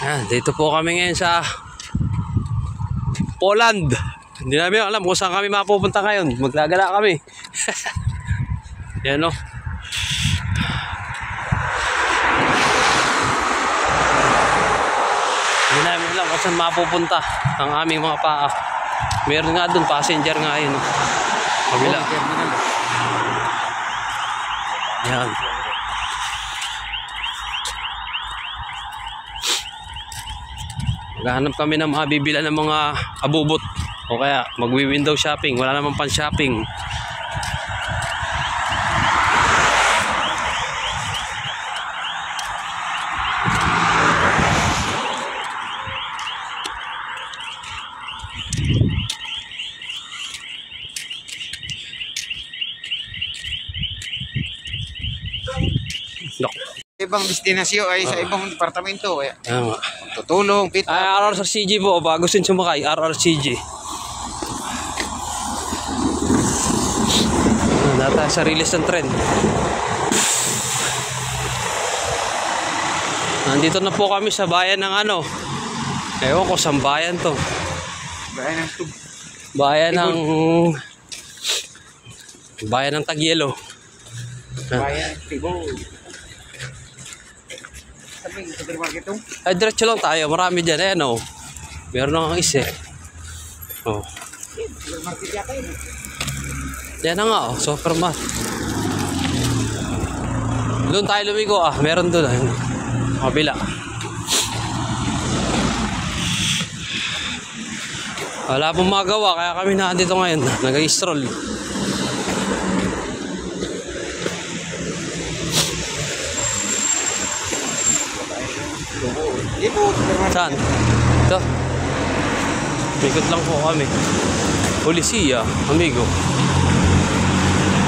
Yan, dito po kami ngayon sa Poland. Hindi namin alam kung saan kami mapupunta ngayon. Maglagala kami. Yan o. Hindi namin alam kung saan mapupunta ang aming mga paa. Meron nga dun, passenger nga yun. Kabila. Yan. Maghahanap kami ng mga bibila ng mga abubot. O kaya magwi-window shopping. Wala namang pan shopping. Ibang destinasyon ay sa ibang departamento kaya Ayan nga. tutulong pit. RRCG po ba? Gusto nyo sumakay? RRCG. Nata sa release ng tren. Nandito na po kami sa bayan ng ano. Ewan ko saan bayan to. Bayan ng tub. Bayan ng Tagyelo. Bayan ng Tibol. Sabi sa supermarket to? Ay, diretso lang tayo. Marami dyan. Ayan o. Meron na kang isa. Oh. Supermarket yata yun. Yan na nga o. Supermat. Doon tayo lumigo ah. Meron doon. Kabila. Wala pong magawa. Kaya kami nandito ngayon. Nag-i-stroll. Saan? Ito. Ikot lang po kami. Polisiya, amigo.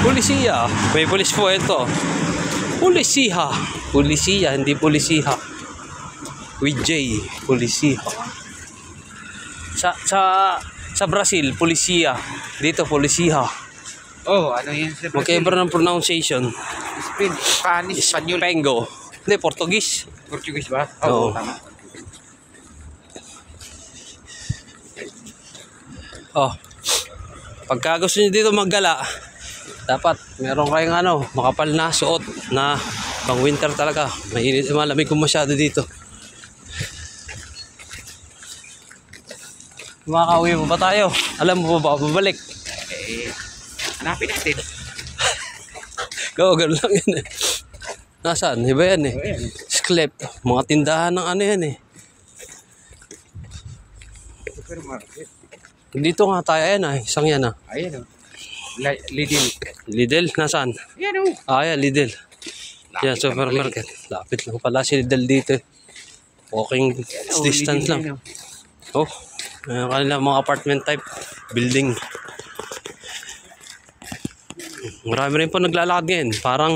Polisiya. May polis po ito. Polisiya. Polisiya, hindi polisiha. With J. Polisiya. Sa Brazil, polisiya. Dito, polisiya. Oh, ano yun sa Brazil? Magkaiba ng pronunciation. Spanish, Espanyol. Pengo. Hindi, Portuguese. Portuguese ba? Oo. Tama. Oh. Pagka gusto niyo dito maggala, dapat meron kayong ano, makapal na suot na pang winter talaga. Mainit, malamig kung masyado dito. Makakauwi mo ba tayo? Alam mo ba babalik? Hanapin natin. Go, gano'n lang yan eh. Nasaan? Iba yan eh. Sklep. Mga tindahan ng ano yan eh. Supermarket. Dito nga tayo. Ayan ah. Isang yan ah. Ayan o. Lidl. Lidl? Nasaan? Ayan o. Ah, yan. Lidl. Yan, Lapit supermarket. Lapit lang pala si Lidl dito. Walking distance lang. Oh. Ayan kanila mga apartment type. Building. Marami rin po naglalakad ngayon. Parang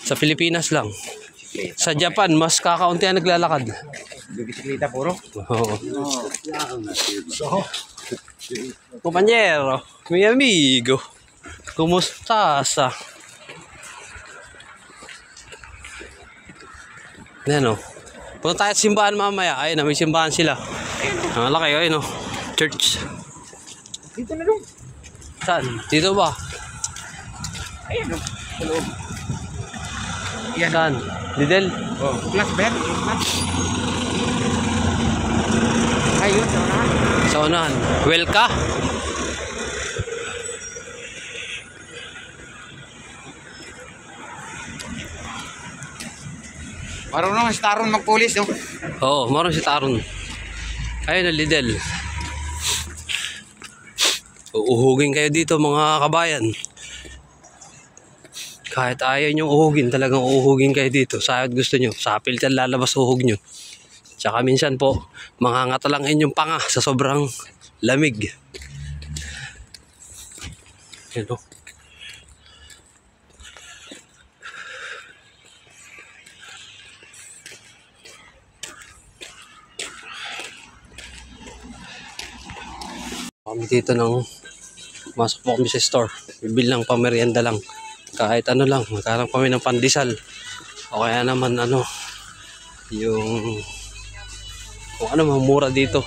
sa Pilipinas lang. Sa Japan, mas kakaunti ang naglalakad. Bisikleta puro. Oo. Kumpanyero, mi amigo. Kumusta sa? Ayan o. Punta tayo sa simbahan mamaya. Ayun na, may simbahan sila. Ang laki, ayun o. Church. Dito na doon. Saan? Dito ba? Ayan o. Sa loob. Ayan. Saan? Lidl? Oh, plus ba yan? Plus. Ayun, sa unahan. Sa unahan. Welka? Marunong si Taron magpulis, no? Oo, marunong si Taron. Ayun na, Lidl. Uuhugin kayo dito mga kabayan. Kahit ayaw nyo uhugin, talagang uhugin kayo dito. Sayad gusto nyo. Sa piltan lalabas uhug nyo. Tsaka minsan po, mangangata lang inyong panga sa sobrang lamig. Yan o. Kami dito ng masok po kami sa store. Bibili lang pamerienda lang. Kahit ano lang, magkaroon kami ng pandesal. O kaya naman ano, yung Kung ano, mamura dito.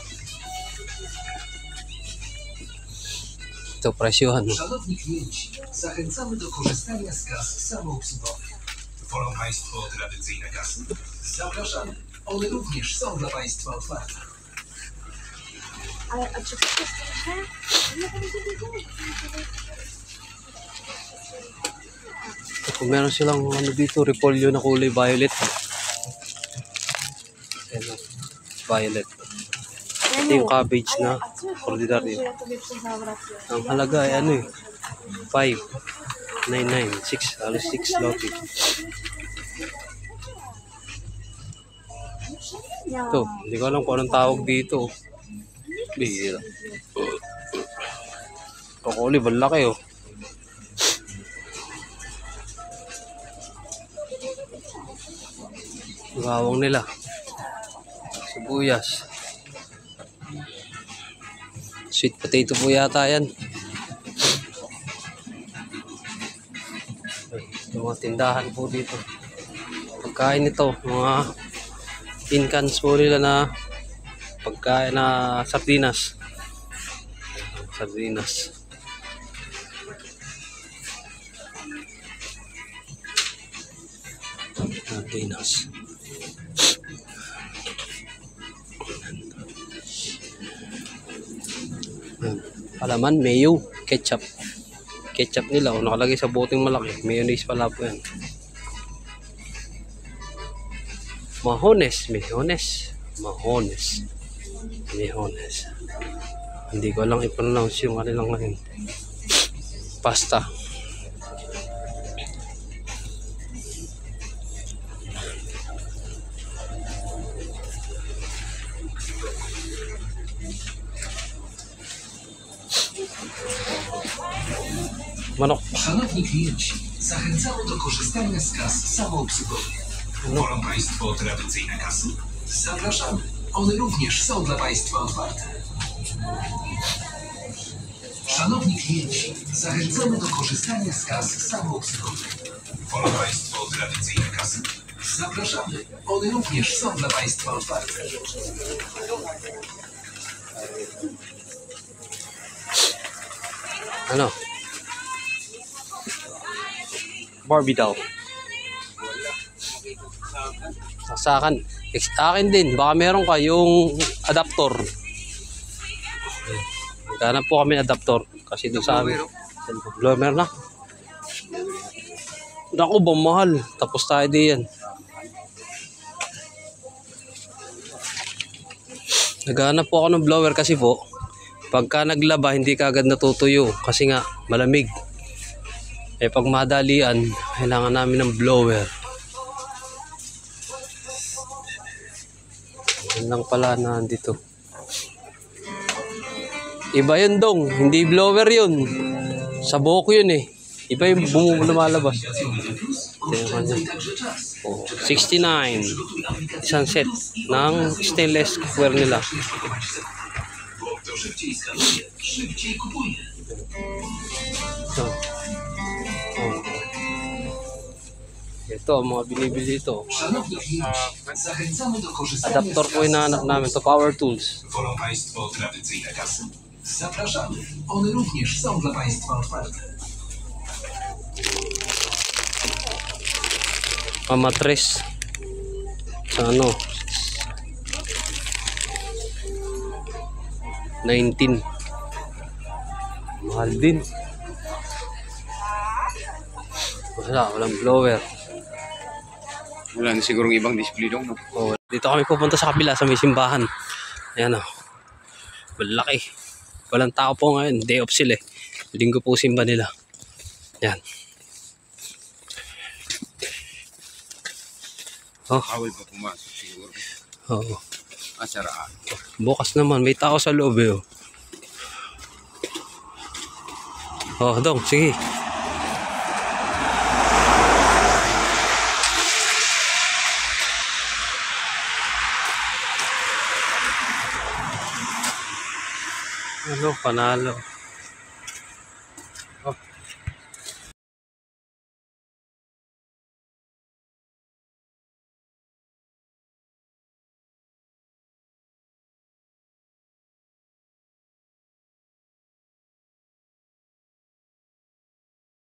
Ito, presyohan. Szanowni klienci, zachęcamy do korzystania z kas samoobsługowych. Wolą Państwo tradycyjne kasy? Zapraszamy. One również są dla Państwa otwarte. Ale a czy to jest trochę? Nie powiedzieli. Kung meron silang ano dito, repolyo na kulay violet. Ayan o, violet. Ito yung cabbage na ordinary. Ang halaga ay ano eh, 5.99, 6, halos 6 loti. Ito, hindi ko alam kung anong tawag dito. Bihira. Broccoli, balaki oh. Bawang nila. Sibuyas. Sweet potato po yata yan. Yung mga tindahan po dito. Pagkain ito, mga tin cans po nila na pagkain na sardinas. Sardinas. Sardinas. Palaman, mayo, ketchup. Ketchup nila, oh, nakalagay sa boteng malaki. Mayonnaise pala po yan. Mahones. Hindi ko lang i-pronounce yung kanilang ngayon. Pasta. Manok. Szanowni klienci, zachęcamy do korzystania z kas samoobsługowych. Wolą Państwo tradycyjne kasy? Zapraszamy. One również są dla Państwa otwarte. Szanowni klienci, zachęcamy do korzystania z kas samoobsługowych. Wolą Państwo tradycyjne kasy? Zapraszamy. One również są dla Państwa otwarte. Ano? Barbie doll. Sa akin din. Baka meron ka yung adapter. Maghanap po kami adapter. Kasi doon sa amin. Blower na. Naku, mahal. Tapos tayo din yan. Naghanap po ako ng blower kasi po, pagka naglaba, hindi kaagad natutuyo. Kasi nga, malamig. Eh, pag madalian, kailangan namin ng blower. Yan lang pala na dito. Iba yun dong, hindi blower yun. Sa buhok yun eh. Iba yung lumalabas. Oh, 69. Isang set ng stainless cookware nila. So, oh. Ito, mga binibili ito. Adapter po yung nahanap namin. Ito, power tools. Wolą Państwo tradycyjne kasy? Zapraszamy. One również są dla Państwa otwarte. Matres. Sa ano? 19. Mahal din. Walang blower. Wala na sigurong ibang display dong, no? Oh, dito kami pupunta sa kabila sa may simbahan. Ayan o. Malaki. Walang tao po ngayon. Day off sila eh. Linggo po simba nila. Ayan. Oh. Bawal pa pumasok siguro. Oo. Saraan. Bukas naman. May tao sa loob eh. Oh, dong. Sige. Ano, panalo.